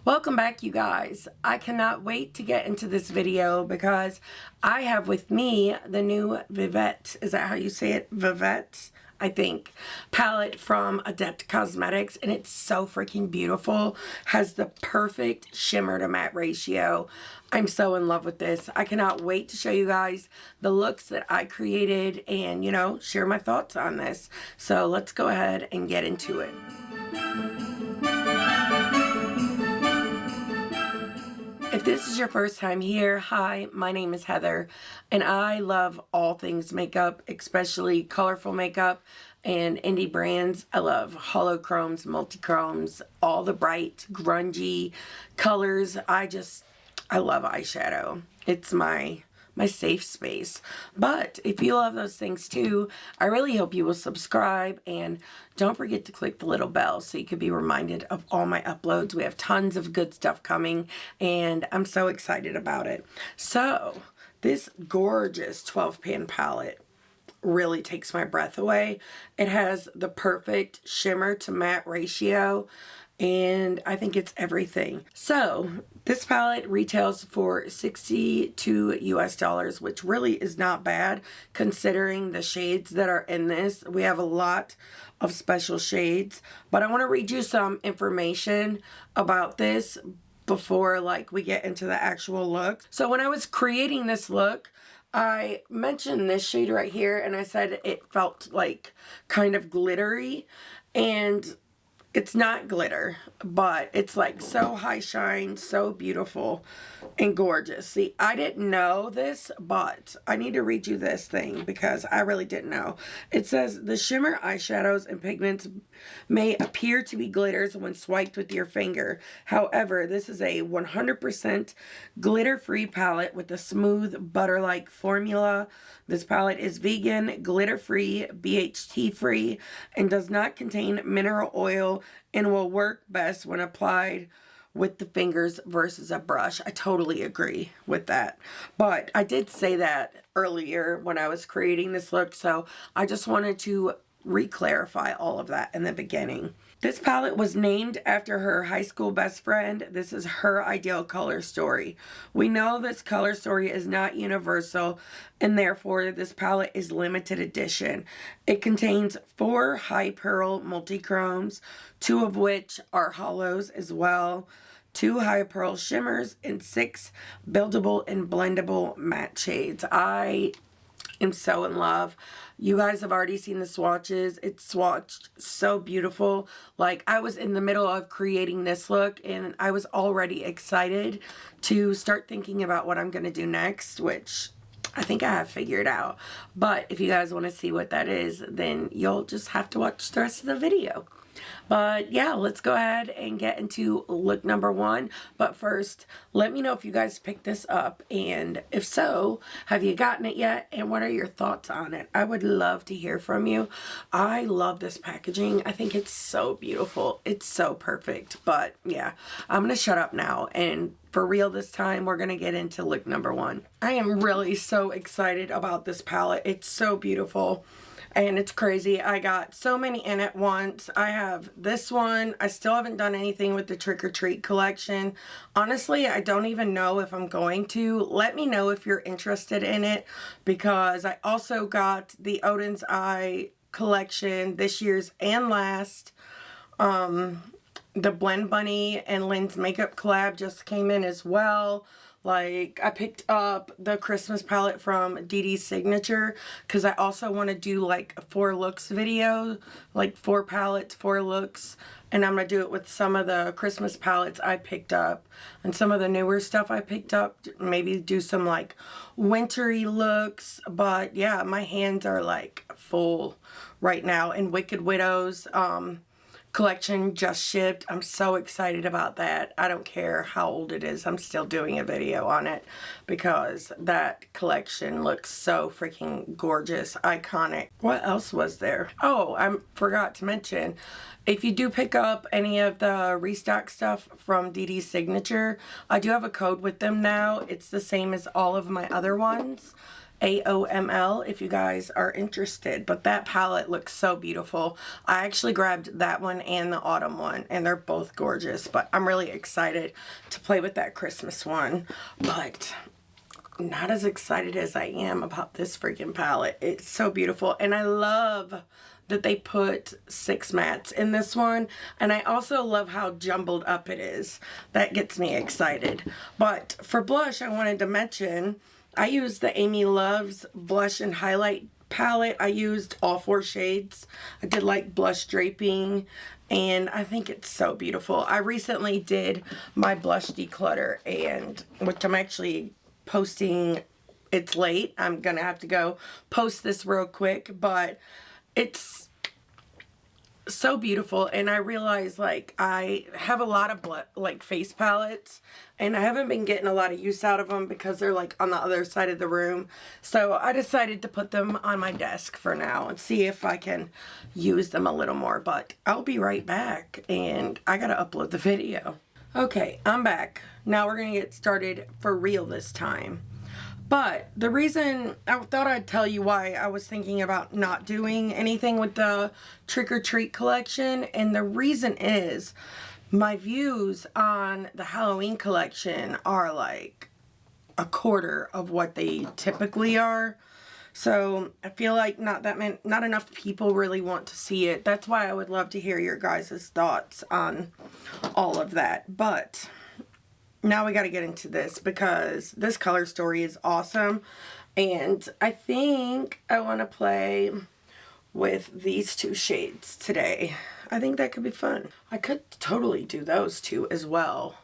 Welcome back, you guys. I cannot wait to get into this video because I have with me the new Vivette, is that how you say it? Vivette, I think, palette from Adept Cosmetics, and it's so freaking beautiful. Has the perfect shimmer to matte ratio. I'm so in love with this. I cannot wait to show you guys the looks that I created and, you know, share my thoughts on this. So let's go ahead and get into it. If this is your first time here, hi, my name is Heather, and I love all things makeup, especially colorful makeup and indie brands. I love holochromes, multichromes, all the bright, grungy colors. I love eyeshadow. It's my safe space. But if you love those things too, I really hope you will subscribe and don't forget to click the little bell so you can be reminded of all my uploads. We have tons of good stuff coming and I'm so excited about it. So this gorgeous 12 pan palette really takes my breath away. It has the perfect shimmer to matte ratio and I think it's everything. So this palette retails for $62 US, which really is not bad considering the shades that are in this. We have a lot of special shades, but I want to read you some information about this before we get into the actual look. So when I was creating this look, I mentioned this shade right here and I said it felt like kind of glittery, and it's not glitter, but it's like so high shine, so beautiful and gorgeous. See, I didn't know this, but I need to read you this thing because I really didn't know. It says the shimmer eyeshadows and pigments may appear to be glitters when swiped with your finger. However, this is a 100% glitter-free palette with a smooth butter-like formula. This palette is vegan, glitter-free, BHT-free, and does not contain mineral oil and will work best when applied with the fingers versus a brush. I totally agree with that. But I did say that earlier when I was creating this look, so I just wanted to re-clarify all of that in the beginning. This palette was named after her high school best friend. This is her ideal color story. We know this color story is not universal, and therefore this palette is limited edition. It contains 4 high pearl multichromes, 2 of which are hollows as well, 2 high pearl shimmers, and 6 buildable and blendable matte shades. I am so in love. You guys have already seen the swatches. It's swatched so beautiful. Like, I was in the middle of creating this look and I was already excited to start thinking about what I'm going to do next, which I think I have figured out. But if you guys want to see what that is, then you'll just have to watch the rest of the video. But yeah, let's go ahead and get into look number 1. But first, let me know if you guys picked this up, and if so, have you gotten it yet, and what are your thoughts on it? I would love to hear from you. I love this packaging. I think it's so beautiful. It's so perfect. But yeah, I'm gonna shut up now, and for real this time, we're gonna get into look number 1. I am really so excited about this palette. It's so beautiful. And it's crazy. I got so many in at once. I have this one. I still haven't done anything with the Trick or Treat collection. Honestly, I don't even know if I'm going to. Let me know if you're interested in it, because I also got the Odin's Eye collection, this year's and last. The Blend Bunny and Lynn's makeup collab just came in as well. Like, I picked up the Christmas palette from Dee Dee's Signature because I also want to do like a 4 looks video, like 4 palettes, 4 looks, and I'm going to do it with some of the Christmas palettes I picked up and some of the newer stuff I picked up. Maybe do some like wintry looks. But yeah, my hands are like full right now. And Wicked Widow's collection just shipped. I'm so excited about that. I don't care how old it is. I'm still doing a video on it because that collection looks so freaking gorgeous, iconic. What else was there? Oh, I forgot to mention, if you do pick up any of the restock stuff from Dee Dee's Signature, I do have a code with them now. It's the same as all of my other ones. AOML if you guys are interested. But that palette looks so beautiful. I actually grabbed that one and the autumn one, and they're both gorgeous. But I'm really excited to play with that Christmas one. But not as excited as I am about this freaking palette. It's so beautiful, and I love that they put 6 mattes in this one, and I also love how jumbled up it is. That gets me excited. But for blush, I wanted to mention I used the Amy Loves blush and highlight palette. I used all 4 shades. I did like blush draping, and I think it's so beautiful. I recently did my blush declutter, and which I'm actually posting. It's late. I'm gonna have to go post this real quick, but it's so beautiful. And I realize, like, I have a lot of face palettes, and I haven't been getting a lot of use out of them because they're like on the other side of the room. So I decided to put them on my desk for now and see if I can use them a little more. But I'll be right back, and I gotta upload the video. Okay, I'm back. Now we're gonna get started for real this time. But the reason I thought I'd tell you why I was thinking about not doing anything with the Trick or Treat collection, and the reason is my views on the Halloween collection are like a quarter of what they typically are. So I feel like not enough people really want to see it. That's why I would love to hear your guys' thoughts on all of that. But now we got to get into this because this color story is awesome, and I think I want to play with these 2 shades today. I think that could be fun. I could totally do those 2 as well,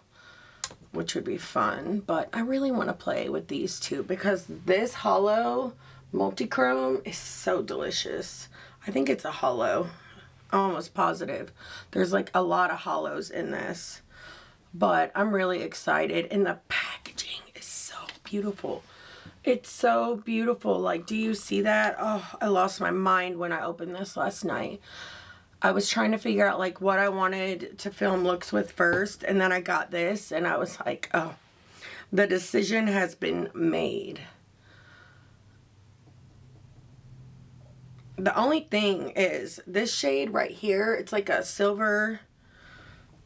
which would be fun, but I really want to play with these 2 because this hollow multi-chrome is so delicious. I think it's a hollow. I'm almost positive. There's like a lot of hollows in this. But I'm really excited, and the packaging is so beautiful. It's so beautiful. Like, do you see that? Oh, I lost my mind when I opened this last night. I was trying to figure out like what I wanted to film looks with first, and then I got this, and I was like, oh, the decision has been made. The only thing is this shade right here, it's like a silver.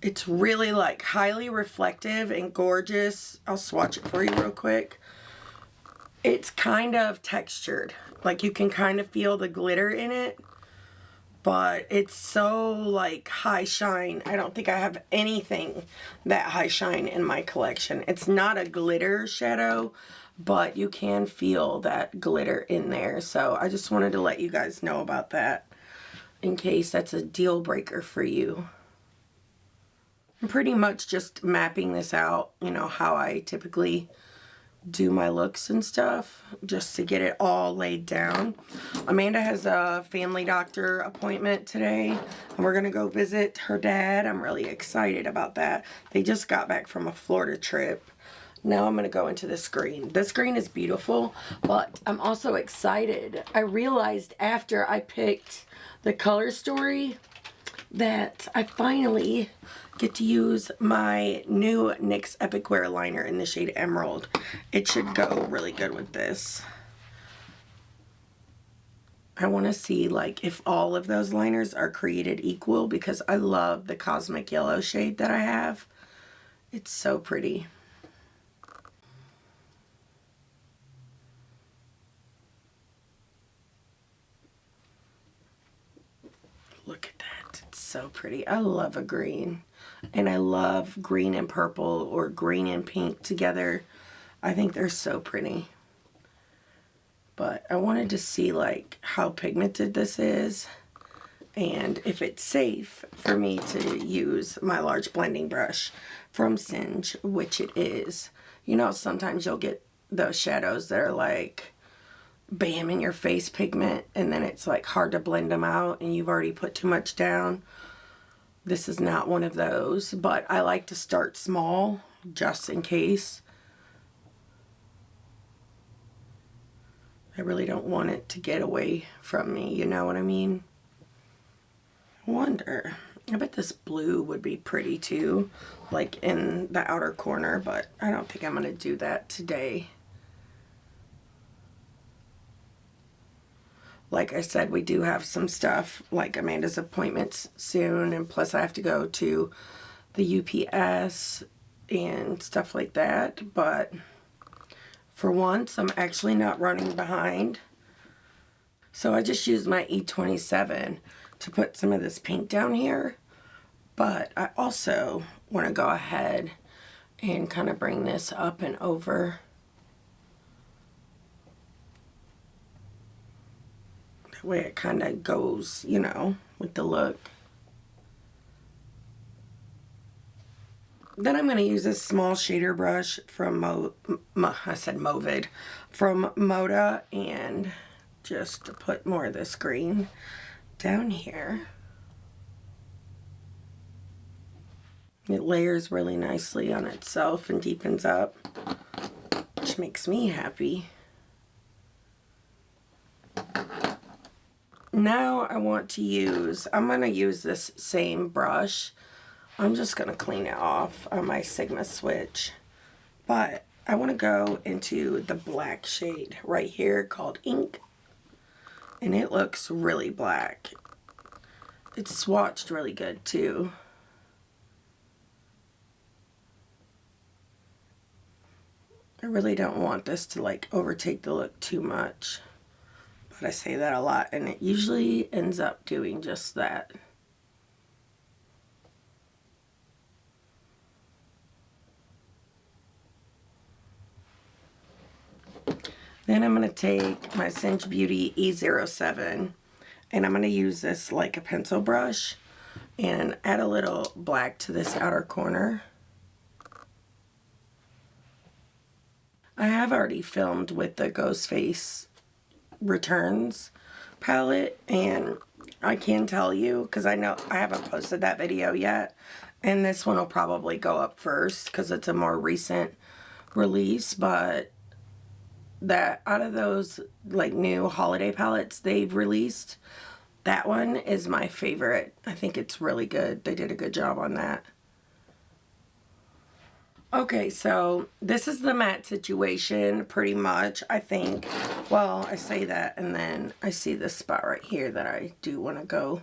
It's really like highly reflective and gorgeous. I'll swatch it for you real quick. It's kind of textured. Like you can kind of feel the glitter in it. But it's so like high shine. I don't think I have anything that high shine in my collection. It's not a glitter shadow, but you can feel that glitter in there. So I just wanted to let you guys know about that in case that's a deal breaker for you. I'm pretty much just mapping this out, you know, how I typically do my looks and stuff, just to get it all laid down. Amanda has a family doctor appointment today, and we're going to go visit her dad. I'm really excited about that. They just got back from a Florida trip. Now I'm going to go into this green. This green is beautiful, but I'm also excited. I realized after I picked the color story that I finally get to use my new NYX Epic Wear liner in the shade Emerald. It should go really good with this. I want to see like if all of those liners are created equal because I love the Cosmic Yellow shade that I have. It's so pretty. Look at that. It's so pretty. I love a green. And I love green and purple or green and pink together. I think they're so pretty. But I wanted to see like how pigmented this is and if it's safe for me to use my large blending brush from Singe, which it is. You know, sometimes you'll get those shadows that are like bam in your face pigment, and then it's like hard to blend them out and you've already put too much down. This is not one of those, but I like to start small just in case. I really don't want it to get away from me, you know what I mean? I wonder, I bet this blue would be pretty too, like in the outer corner, but I don't think I'm going to do that today. like I said, we do have some stuff like Amanda's appointments soon, and plus I have to go to the UPS and stuff like that. But for once, I'm actually not running behind. So I just used my E27 to put some of this pink down here. But I also want to go ahead and kind of bring this up and over. That way it kind of goes, you know, with the look. Then I'm going to use this small shader brush from Movid, from Moda, and just to put more of this green down here. It layers really nicely on itself and deepens up, which makes me happy. Now I want to use, I'm going to use this same brush. I'm just going to clean it off on my Sigma switch. But I want to go into the black shade right here called Ink. And it looks really black. It's swatched really good too. I really don't want this to like overtake the look too much. But I say that a lot, and it usually ends up doing just that. Then I'm going to take my Cinch Beauty E07, and I'm going to use this like a pencil brush and add a little black to this outer corner. I have already filmed with the Ghostface Returns palette, and I can tell you, because I know I haven't posted that video yet, and this one will probably go up first because it's a more recent release, but that out of those like new holiday palettes they've released, that one is my favorite. I think it's really good. They did a good job on that. Okay, so this is the matte situation pretty much, I think. Well, I say that and then I see this spot right here that I do want to go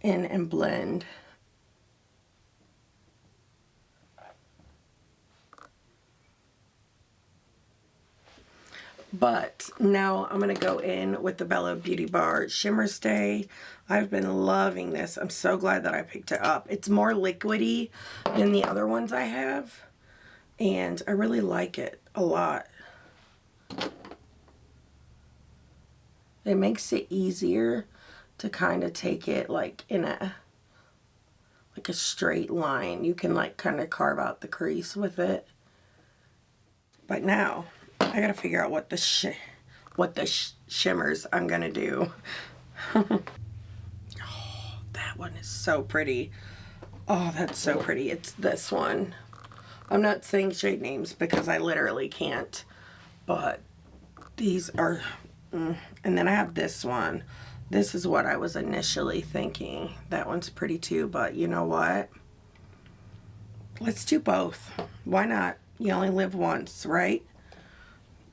in and blend. But now I'm going to go in with the Bella Beauty Bar Shimmer Stay. I've been loving this. I'm so glad that I picked it up. It's more liquidy than the other ones I have, and I really like it a lot. It makes it easier to kind of take it like in a straight line. You can like kind of carve out the crease with it. But now I gotta figure out what the shimmers I'm gonna do. Oh, that one is so pretty. Oh, that's so pretty. It's this one. I'm not saying shade names because I literally can't, but these are, and then I have this one. This is what I was initially thinking. That one's pretty too, but you know what? Let's do both. Why not? You only live once, right?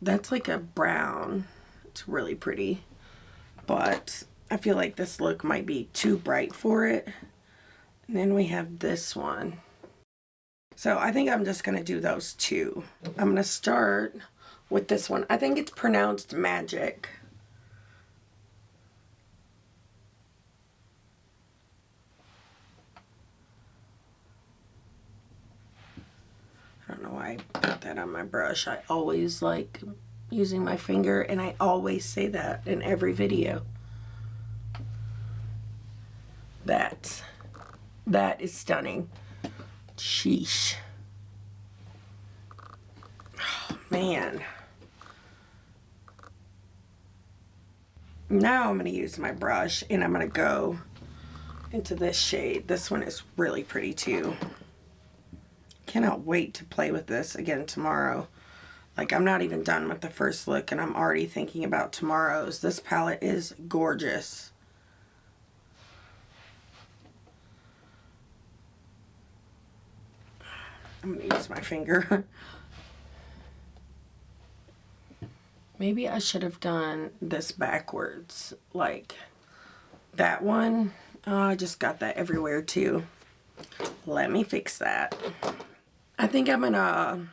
That's like a brown. It's really pretty, but I feel like this look might be too bright for it. And then we have this one. So I think I'm just going to do those two. I'm going to start with this one. I think it's pronounced Magic. I don't know why I put that on my brush. I always like using my finger, and I always say that in every video. That is stunning. Sheesh. Oh, man. Now I'm going to use my brush, and I'm going to go into this shade. This one is really pretty too. Cannot wait to play with this again tomorrow. Like, I'm not even done with the first look and I'm already thinking about tomorrow's. This palette is gorgeous. I'm gonna use my finger. Maybe I should have done this backwards, like that one. Oh, I just got that everywhere too. Let me fix that. I think I'm gonna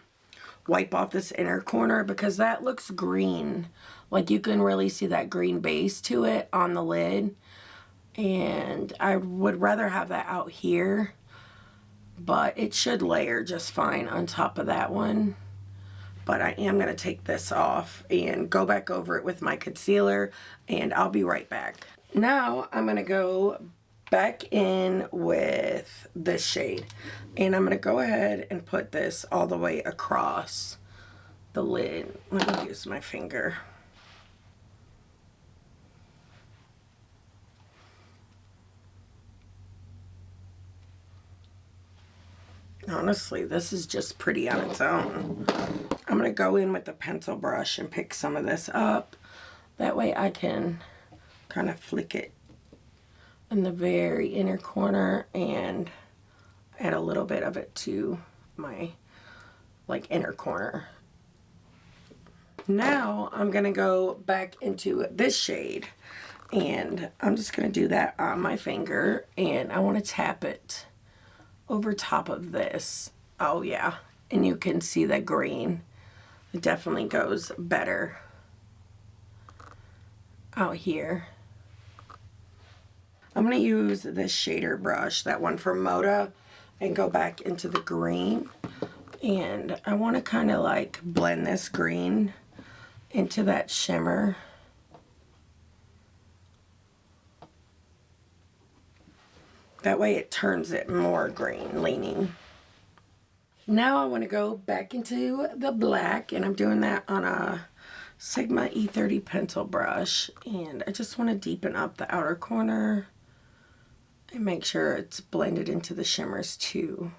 wipe off this inner corner because that looks green. Like you can really see that green base to it on the lid. And I would rather have that out here, but it should layer just fine on top of that one. But I am going to take this off and go back over it with my concealer, and I'll be right back. Now I'm going to go back in with this shade, and I'm going to go ahead and put this all the way across the lid. Let me use my finger. Honestly, this is just pretty on its own. I'm going to go in with the pencil brush and pick some of this up. That way I can kind of flick it in the very inner corner and add a little bit of it to my inner corner. Now I'm going to go back into this shade, and I'm just going to do that on my finger, and I want to tap it over top of this. Oh yeah, and you can see the green. It definitely goes better out here. I'm going to use this shader brush, that one from Moda, and go back into the green. And I want to kind of like blend this green into that shimmer. That way it turns it more green leaning. Now I want to go back into the black, and I'm doing that on a Sigma E30 pencil brush, and I just want to deepen up the outer corner and make sure it's blended into the shimmers too.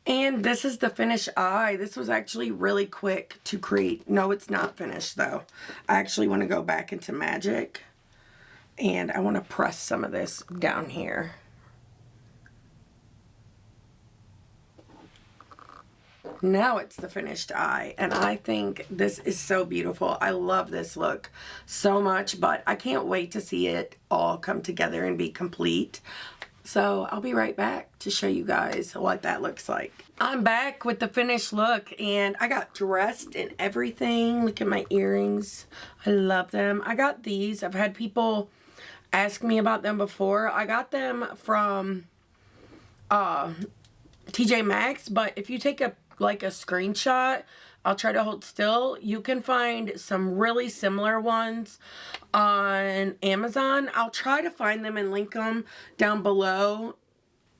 And this is the finished eye. This was actually really quick to create. No, it's not finished though. I actually want to go back into Magic, and I want to press some of this down here. Now it's the finished eye, and I think this is so beautiful. I love this look so much, but I can't wait to see it all come together and be complete. So I'll be right back to show you guys what that looks like. I'm back with the finished look, and I got dressed and everything. Look at my earrings. I love them. I got these. I've had people ask me about them before. I got them from TJ Maxx, but if you take a screenshot, I'll try to hold still. You can find some really similar ones on Amazon. I'll try to find them and link them down below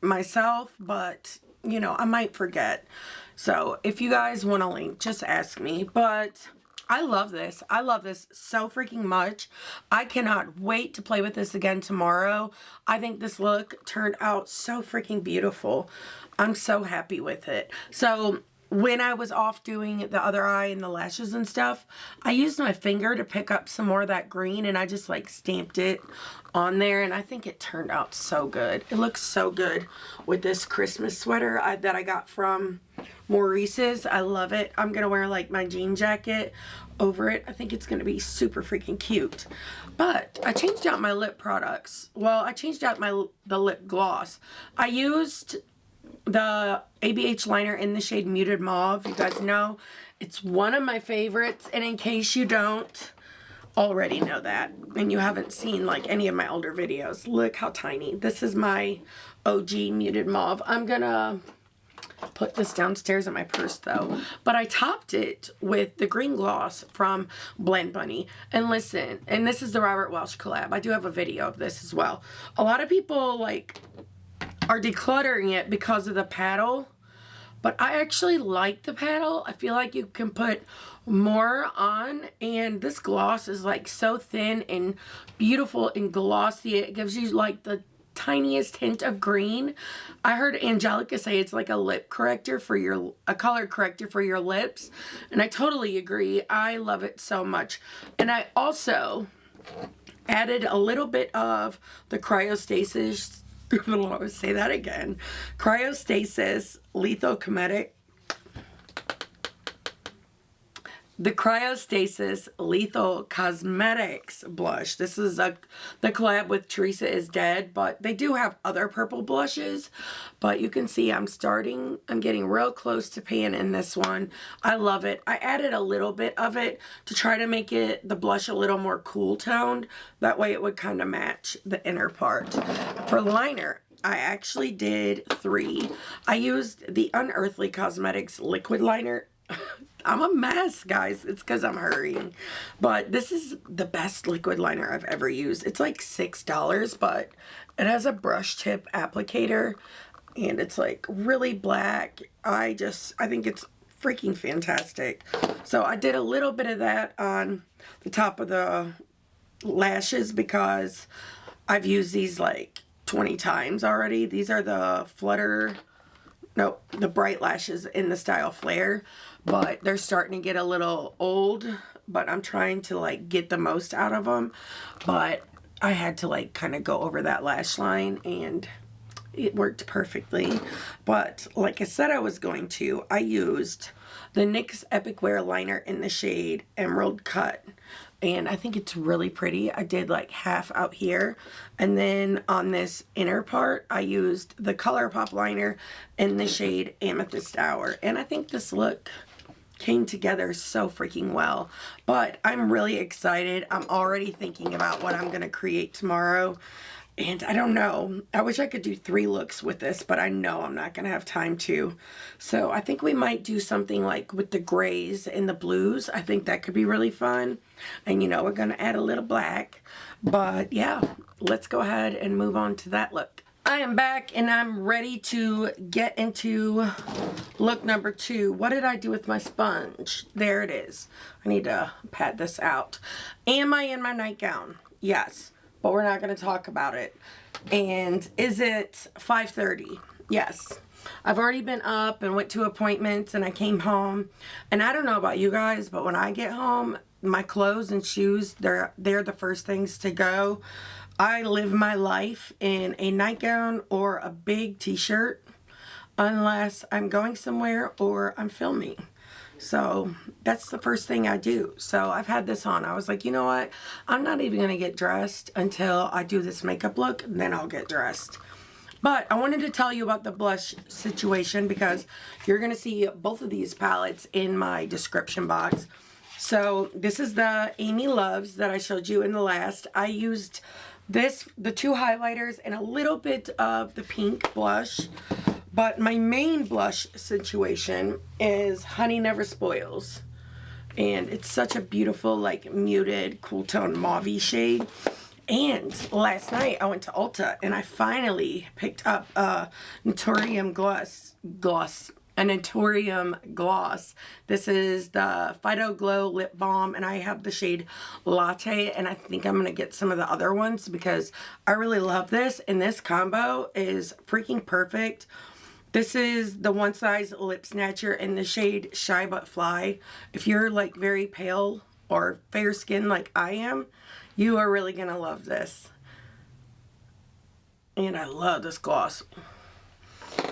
myself, but you know, I might forget. So if you guys want a link, just ask me. But I love this. I love this so freaking much. I cannot wait to play with this again tomorrow. I think this look turned out so freaking beautiful. I'm so happy with it. So when I was off doing the other eye and the lashes and stuff, I used my finger to pick up some more of that green, and I just like stamped it on there, and I think it turned out so good. It looks so good with this Christmas sweater that I got from Maurice's. I love it. I'm gonna wear like my jean jacket over it. I think it's gonna be super freaking cute. But I changed out my lip products. Well, I changed out the lip gloss. I used the ABH liner in the shade Muted Mauve. You guys know it's one of my favorites, and in case you don't already know that and you haven't seen like any of my older videos, look how tiny. This is my OG Muted Mauve. I'm gonna put this downstairs in my purse though, but I topped it with the green gloss from Blend Bunny. And listen, and this is the Robert Welsh collab. I do have a video of this as well. A lot of people like are decluttering it because of the paddle, but I actually like the paddle. I feel like you can put more on, and this gloss is like so thin and beautiful and glossy. It gives you like the tiniest hint of green. I heard Angelica say it's like a lip corrector for a color corrector for your lips, and I totally agree. I love it so much. And I also added a little bit of the Cryostasis, I'll say that again, Cryostasis Lethal Cosmetic the Cryostasis Lethal Cosmetics blush. This is the collab with Teresa is Dead, but they do have other purple blushes. But you can see I'm getting real close to pan in this one. I love it. I added a little bit of it to try to make the blush a little more cool toned. That way it would kind of match the inner part. For liner, I actually did 3. I used the Unearthly Cosmetics liquid liner. I'm a mess, guys. It's because I'm hurrying. But this is the best liquid liner I've ever used. It's like $6, but it has a brush tip applicator. And it's like really black. I think it's freaking fantastic. So I did a little bit of that on the top of the lashes because I've used these like 20 times already. These are the the Bright Lashes in the style Flare, but they're starting to get a little old, but I'm trying to like get the most out of them. But I had to like kind of go over that lash line and it worked perfectly. But like I said I was going to, I used the NYX Epic Wear liner in the shade Emerald Cut. And I think it's really pretty. I did like half out here. And then on this inner part, I used the ColourPop liner in the shade Amethyst Hour. And I think this look came together so freaking well. But I'm really excited. I'm already thinking about what I'm going to create tomorrow. And I don't know. I wish I could do 3 looks with this, but I know I'm not going to have time to. So I think we might do something like with the grays and the blues. I think that could be really fun. And you know, we're going to add a little black. But yeah, let's go ahead and move on to that look. I am back and I'm ready to get into look number 2. What did I do with my sponge? There it is. I need to pat this out. Am I in my nightgown? Yes. But we're not going to talk about it. And is it 5:30? Yes. I've already been up and went to appointments and I came home. And I don't know about you guys, but when I get home, my clothes and shoes, they're the first things to go. I live my life in a nightgown or a big t-shirt unless I'm going somewhere or I'm filming. So that's the first thing I do. So I've had this on. I was like, you know what? I'm not even going to get dressed until I do this makeup look, and then I'll get dressed. But I wanted to tell you about the blush situation because you're going to see both of these palettes in my description box. So this is the Amy Loves that I showed you in the last. I used the 2 highlighters and a little bit of the pink blush. But my main blush situation is Honey Never Spoils. And it's such a beautiful, like, muted, cool tone mauve shade. And last night I went to Ulta and I finally picked up a Naturium gloss. This is the Phyto Glow Lip Balm and I have the shade Latte, and I think I'm going to get some of the other ones because I really love this, and this combo is freaking perfect. This is the One Size Lip Snatcher in the shade Shy But Fly. If you're like very pale or fair skin like I am, you are really going to love this. And I love this gloss.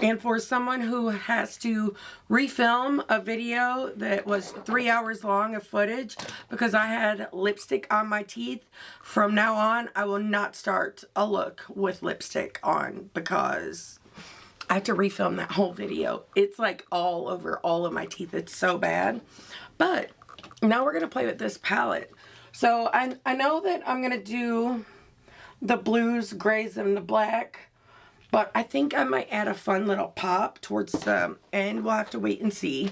And for someone who has to refilm a video that was 3 hours long of footage because I had lipstick on my teeth, from now on I will not start a look with lipstick on because I have to refilm that whole video. It's like all over all of my teeth. It's so bad. But now we're going to play with this palette. So I know that I'm going to do the blues, grays, and the black. But I think I might add a fun little pop towards the end. We'll have to wait and see.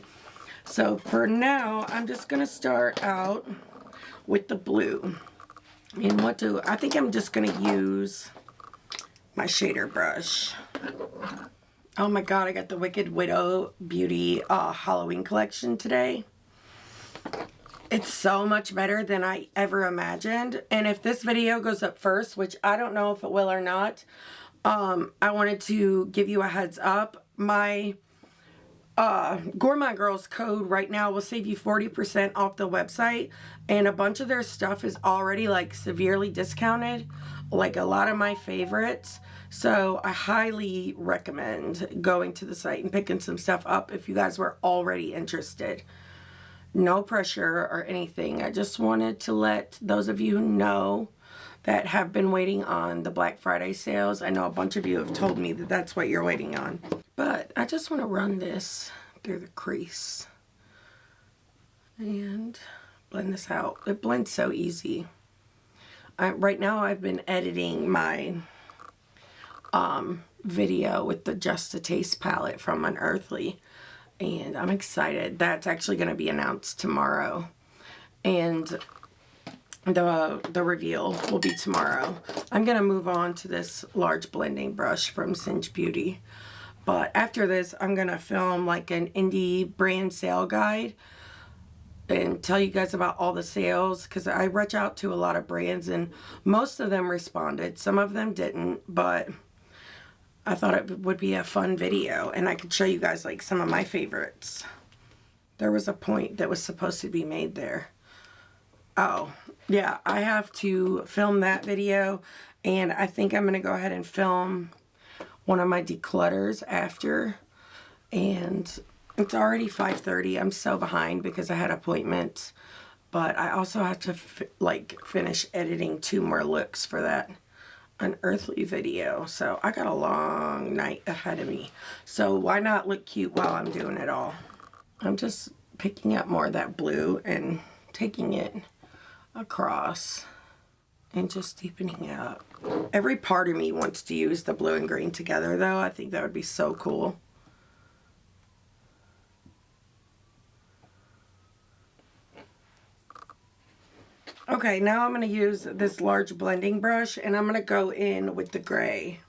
So for now, I'm just going to start out with the blue. And I think I'm just going to use my shader brush. Oh my god, I got the Wicked Widow Beauty Halloween collection today. It's so much better than I ever imagined. And if this video goes up first, which I don't know if it will or not, I wanted to give you a heads up. My Gourmand Girls code right now will save you 40% off the website. And a bunch of their stuff is already like severely discounted. Like a lot of my favorites. So I highly recommend going to the site and picking some stuff up if you guys were already interested. no pressure or anything. I just wanted to let those of you know that have been waiting on the Black Friday sales. I know a bunch of you have told me that that's what you're waiting on. But I just want to run this through the crease and blend this out. It blends so easy. Right now I've been editing my video with the Just a Taste palette from Unearthly, and I'm excited. That's actually going to be announced tomorrow, and the reveal will be tomorrow. I'm going to move on to this large blending brush from Singe Beauty, but after this I'm going to film like an indie brand sale guide and tell you guys about all the sales, because I reach out to a lot of brands and most of them responded, some of them didn't, but I thought it would be a fun video and I could show you guys like some of my favorites. There was a point that was supposed to be made there. Oh, yeah, I have to film that video, and I think I'm going to go ahead and film one of my declutters after, and it's already 5:30. I'm so behind because I had appointments, but I also have to finish editing 2 more looks for that Unearthly video. So I got a long night ahead of me. So why not look cute while I'm doing it all? I'm just picking up more of that blue and taking it across and just deepening out. Every part of me wants to use the blue and green together though. I think that would be so cool. Okay, now I'm going to use this large blending brush and I'm going to go in with the gray.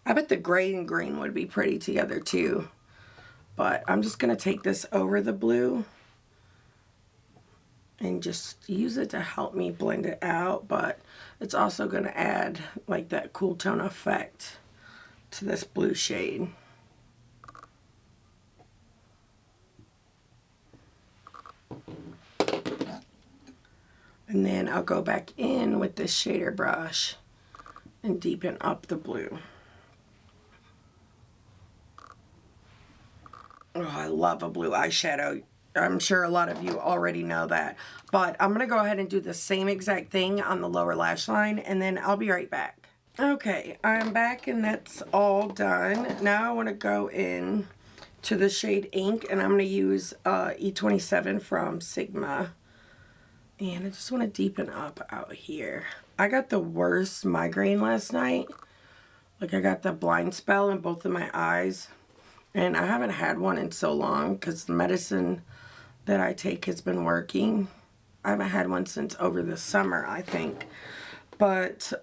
I bet the gray and green would be pretty together too. But I'm just going to take this over the blue and just use it to help me blend it out. But it's also going to add like that cool tone effect to this blue shade. And then I'll go back in with this shader brush and deepen up the blue. Oh, I love a blue eyeshadow. I'm sure a lot of you already know that. But I'm going to go ahead and do the same exact thing on the lower lash line, and then I'll be right back. Okay, I'm back and that's all done. Now I want to go in to the shade Ink, and I'm going to use E27 from Sigma. And I just want to deepen up out here. I got the worst migraine last night. Like I got the blind spell in both of my eyes. And I haven't had one in so long because the medicine that I take has been working. I haven't had one since over the summer, I think. But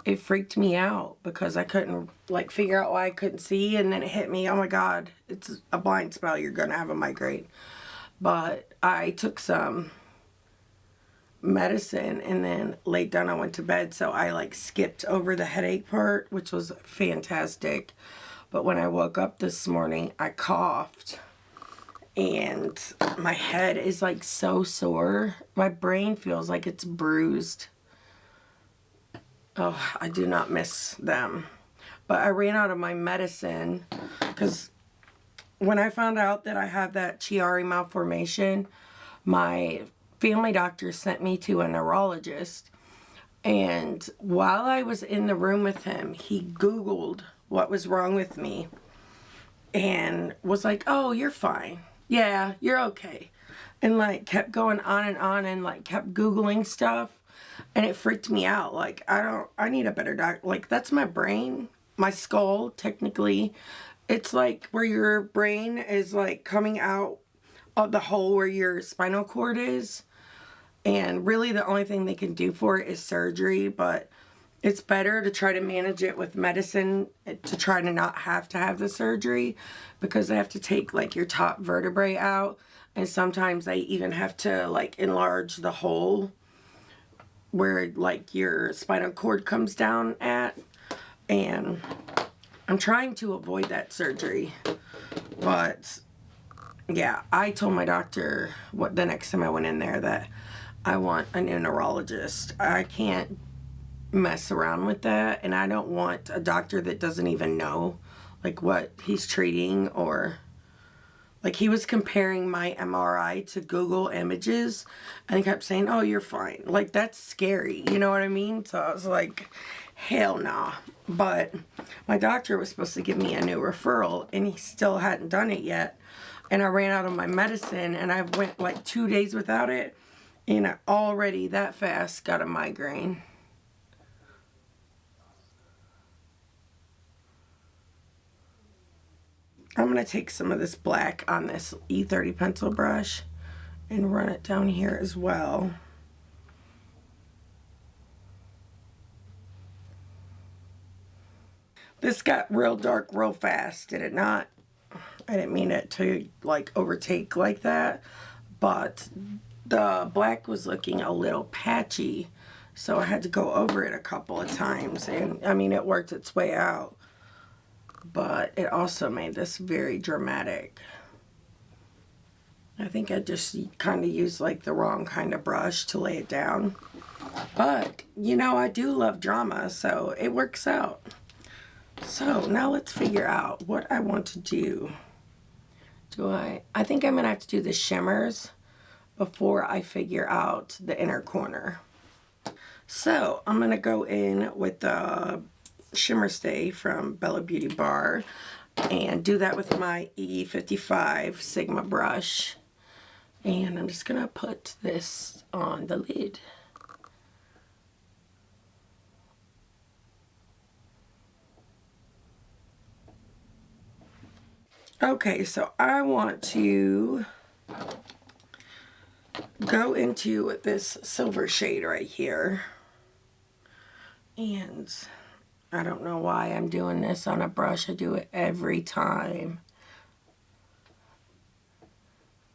it freaked me out because I couldn't like figure out why I couldn't see. And then it hit me, oh my God, it's a blind spell. You're going to have a migraine. But I took some medicine and then laid down and went to bed. So I like skipped over the headache part, which was fantastic. But when I woke up this morning, I coughed. And my head is like so sore. My brain feels like it's bruised. Oh, I do not miss them. But I ran out of my medicine because when I found out that I have that Chiari malformation, my family doctor sent me to a neurologist. And while I was in the room with him, he Googled what was wrong with me and was like, oh, you're fine. Yeah, you're okay. And like kept going on and like kept Googling stuff. And it freaked me out. Like, I need a better doctor. Like, that's my brain, my skull, technically. It's like where your brain is like coming out of the hole where your spinal cord is. And really the only thing they can do for it is surgery. But it's better to try to manage it with medicine to try to not have to have the surgery. Because they have to take like your top vertebrae out. And sometimes they even have to like enlarge the hole where like your spinal cord comes down at. And I'm trying to avoid that surgery, but yeah, I told my doctor the next time I went in there that I want a new neurologist. I can't mess around with that, and I don't want a doctor that doesn't even know like what he's treating or Like, he was comparing my MRI to Google Images, and he kept saying, oh, you're fine. Like, that's scary, you know what I mean? So I was like, hell nah. But my doctor was supposed to give me a new referral, and he still hadn't done it yet. And I ran out of my medicine, and I went like 2 days without it, and I already that fast got a migraine. I'm going to take some of this black on this E30 pencil brush and run it down here as well. This got real dark real fast, did it not? I didn't mean it to like overtake like that, but the black was looking a little patchy, so I had to go over it a couple of times, and I mean, it worked its way out. But it also made this very dramatic. I think I just kind of used like the wrong kind of brush to lay it down. But, you know, I do love drama, so it works out. So now let's figure out what I want to do. I think I'm going to have to do the shimmers before I figure out the inner corner. So I'm going to go in with the Shimmer Stay from Bella Beauty Bar and do that with my E55 Sigma brush, and I'm just gonna put this on the lid. Okay, so I want to go into this silver shade right here, and I don't know why I'm doing this on a brush. I do it every time.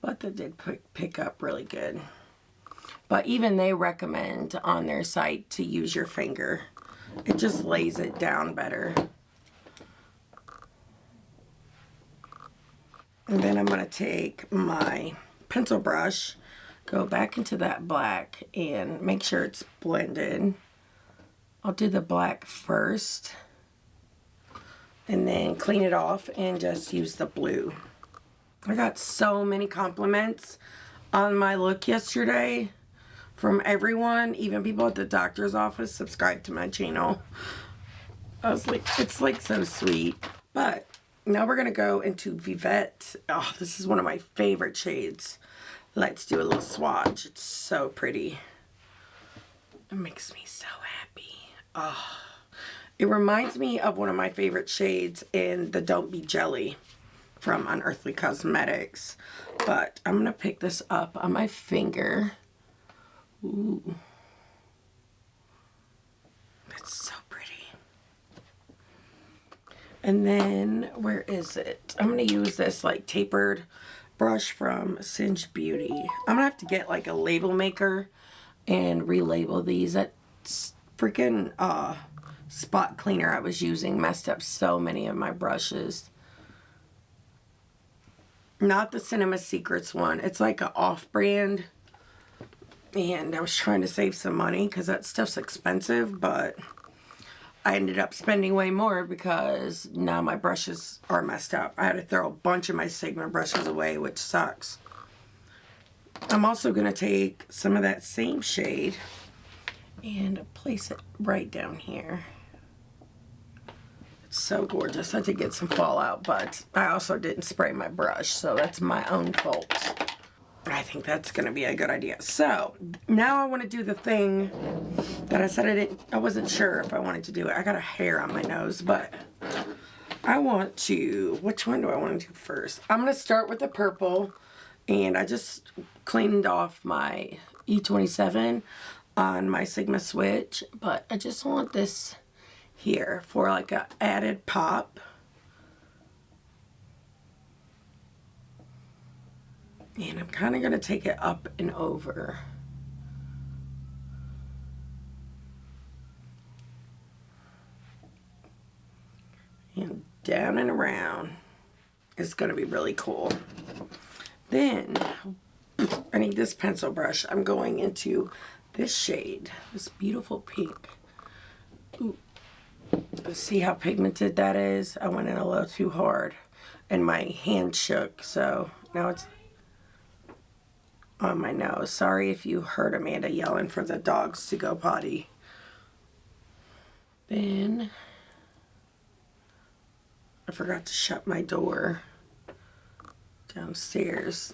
But that did pick up really good. But even they recommend on their site to use your finger. It just lays it down better. And then I'm going to take my pencil brush, go back into that black, and make sure it's blended. I'll do the black first and then clean it off and just use the blue. I got so many compliments on my look yesterday from everyone, even people at the doctor's office subscribed to my channel. I was like, it's like so sweet. But now we're gonna go into Vivette. Oh, this is one of my favorite shades. Let's do a little swatch. It's so pretty. It makes me so happy. Oh, it reminds me of one of my favorite shades in the Don't Be Jelly from Unearthly Cosmetics. But I'm going to pick this up on my finger. Ooh. That's so pretty. And then, where is it? I'm going to use this like tapered brush from Singed Beauty. I'm going to have to get like a label maker and relabel these. That's freaking spot cleaner I was using messed up so many of my brushes. Not the Cinema Secrets one. It's like an off-brand, and I was trying to save some money because that stuff's expensive, but I ended up spending way more because now my brushes are messed up. I had to throw a bunch of my Sigma brushes away, which sucks. I'm also going to take some of that same shade and place it right down here. It's so gorgeous. I did get some fallout, but I also didn't spray my brush, so that's my own fault. I think that's going to be a good idea. So now I want to do the thing that I said I wasn't sure if I wanted to do it. I got a hair on my nose, but I want to, which one do I want to do first? I'm going to start with the purple, and I just cleaned off my E27 on my Sigma switch, but I just want this here for like a added pop. And I'm kind of going to take it up and over. And down and around. It's going to be really cool. Then I need this pencil brush. I'm going into this shade, this beautiful pink. Ooh. See how pigmented that is? I went in a little too hard. and my hand shook, so now it's on my nose. Sorry if you heard Amanda yelling for the dogs to go potty. Then I forgot to shut my door downstairs.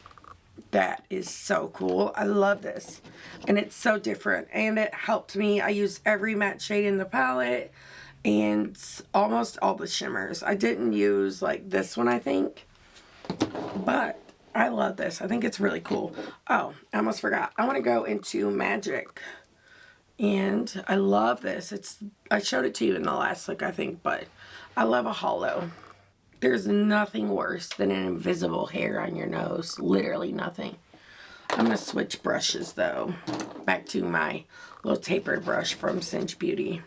That is so cool. I love this. And it's so different. And it helped me. I used every matte shade in the palette and almost all the shimmers. I didn't use like this one, I think. But I love this. I think it's really cool. Oh, I almost forgot. I want to go into Magic. And I love this. I showed it to you in the last look, I think. But I love a hollow. There's nothing worse than an invisible hair on your nose. Literally nothing. I'm going to switch brushes though. Back to my little tapered brush from Cinch Beauty.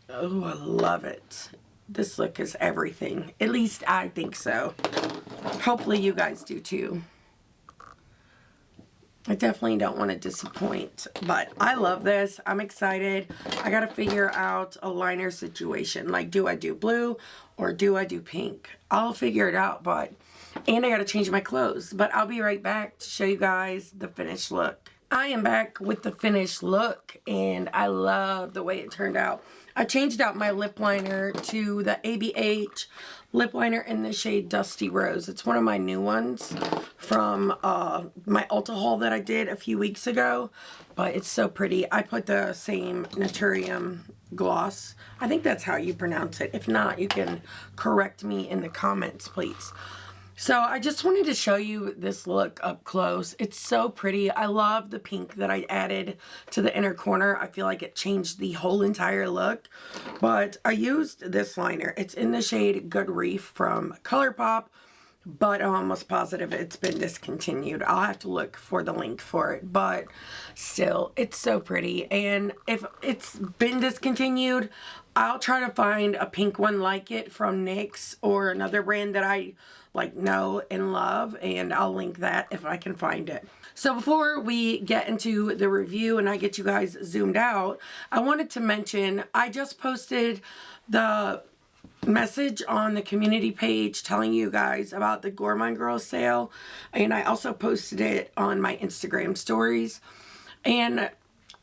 Oh, I love it. This look is everything. At least I think so. Hopefully you guys do too. I definitely don't want to disappoint, but I love this. I'm excited. I got to figure out a liner situation. Like, do I do blue or do I do pink? I'll figure it out, and I got to change my clothes. But I'll be right back to show you guys the finished look. I am back with the finished look, and I love the way it turned out. I changed out my lip liner to the ABH lip liner in the shade Dusty Rose. It's one of my new ones from my Ulta haul that I did a few weeks ago, but it's so pretty. I put the same Naturium gloss. I think that's how you pronounce it. If not, you can correct me in the comments, please. So I just wanted to show you this look up close. It's so pretty. I love the pink that I added to the inner corner. I feel like it changed the whole entire look. But I used this liner. It's in the shade Good Reef from ColourPop, but I'm almost positive it's been discontinued. I'll have to look for the link for it, but still, it's so pretty. And if it's been discontinued, I'll try to find a pink one like it from NYX or another brand that I know and love, and I'll link that if I can find it. So before we get into the review and I get you guys zoomed out, I wanted to mention I just posted the message on the community page telling you guys about the Gourmand Girl sale, and I also posted it on my Instagram stories. And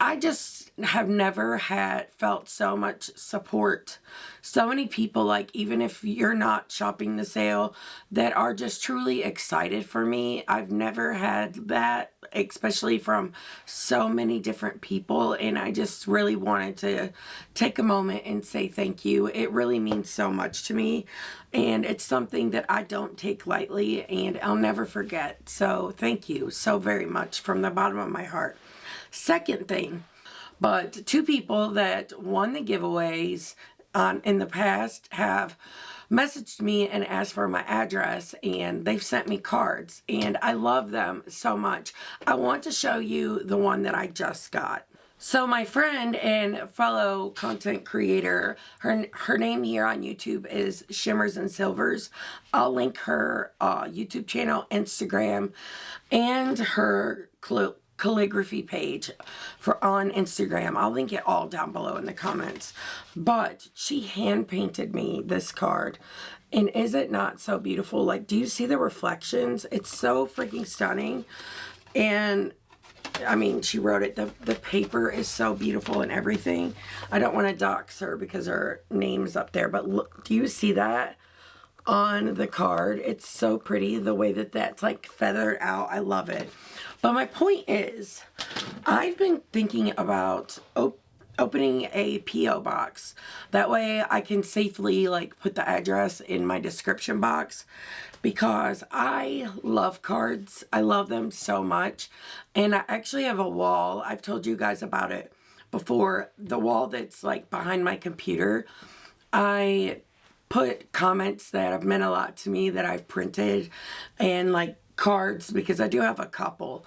I just have never felt so much support. So many people, like, even if you're not shopping the sale, that are just truly excited for me. I've never had that, especially from so many different people. And I just really wanted to take a moment and say thank you. It really means so much to me. And it's something that I don't take lightly and I'll never forget. So thank you so very much from the bottom of my heart. Second thing, but two people that won the giveaways in the past have messaged me and asked for my address, and they've sent me cards, and I love them so much. I want to show you the one that I just got. So my friend and fellow content creator, her name here on YouTube is Shimmers and Silvers. I'll link her YouTube channel, Instagram, and her calligraphy page on Instagram. I'll link it all down below in the comments. But she hand painted me this card, and is it not so beautiful? Like, do you see the reflections? It's so freaking stunning. And I mean, she wrote it. The paper is so beautiful and everything. I don't want to dox her because her name's up there, but look, do you see that on the card? It's so pretty the way that that's like feathered out. I love it. But my point is, I've been thinking about opening a P.O. box. That way I can safely like put the address in my description box, because I love cards. I love them so much. And I actually have a wall. I've told you guys about it before. The wall that's like behind my computer. I put comments that have meant a lot to me that I've printed, and like cards, because I do have a couple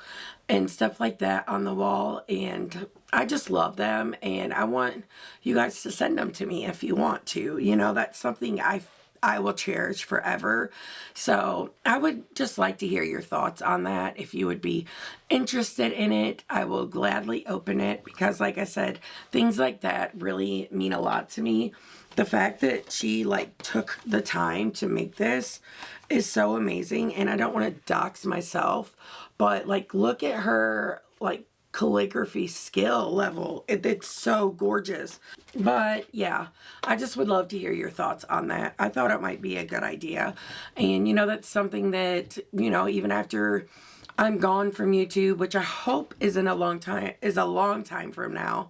and stuff like that on the wall, and I just love them, and I want you guys to send them to me if you want to. You know, that's something I I will cherish forever. So I would just like to hear your thoughts on that. If you would be interested in it, I will gladly open it, because like I said, things like that really mean a lot to me. The fact that she like took the time to make this is so amazing, and I don't want to dox myself, but like look at her like calligraphy skill level. It's so gorgeous. But yeah, I just would love to hear your thoughts on that. I thought it might be a good idea, and you know, that's something that, you know, even after I'm gone from YouTube, which I hope isn't a long time from now,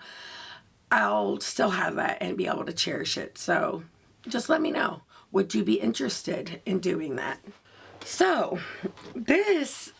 I'll still have that and be able to cherish it. So just let me know, would you be interested in doing that? So this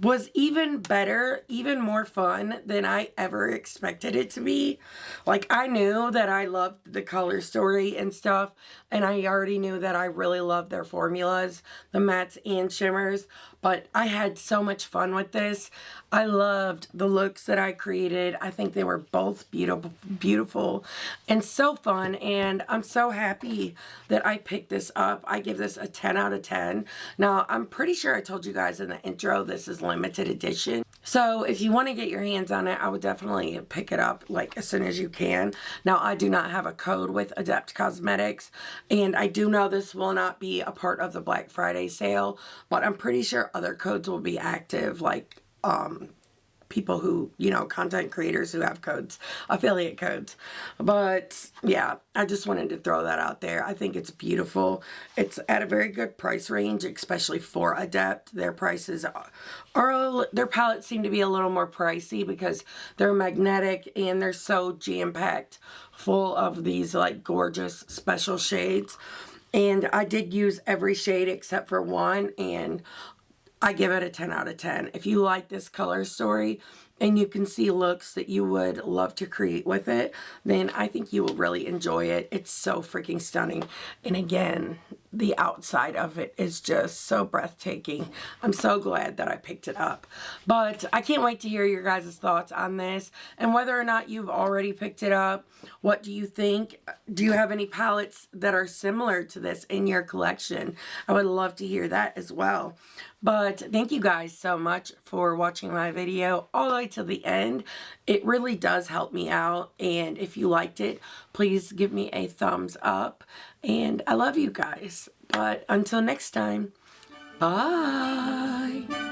was even better, even more fun than I ever expected it to be. Like, I knew that I loved the color story and stuff, and I already knew that I really loved their formulas, the mattes and shimmers, but I had so much fun with this. I loved the looks that I created. I think they were both beautiful and so fun, and I'm so happy that I picked this up. I give this a 10 out of 10. Now, I'm pretty sure I told you guys in the intro this is limited edition. So if you want to get your hands on it, I would definitely pick it up like as soon as you can. Now, I do not have a code with Adept Cosmetics, and I do know this will not be a part of the Black Friday sale, but I'm pretty sure other codes will be active, like people who, you know, content creators who have codes, affiliate codes. But yeah, I just wanted to throw that out there. I think it's beautiful. It's at a very good price range, especially for Adept. Their prices are their palettes seem to be a little more pricey because they're magnetic and they're so jam-packed full of these like gorgeous special shades. And I did use every shade except for one, and I give it a 10 out of 10. If you like this color story and you can see looks that you would love to create with it, then I think you will really enjoy it. It's so freaking stunning. And again, the outside of it is just so breathtaking. I'm so glad that I picked it up. But I can't wait to hear your guys' thoughts on this and whether or not you've already picked it up. What do you think? Do you have any palettes that are similar to this in your collection? I would love to hear that as well. But thank you guys so much for watching my video all the way to the end. It really does help me out, and if you liked it, please give me a thumbs up, and I love you guys. But until next time, bye!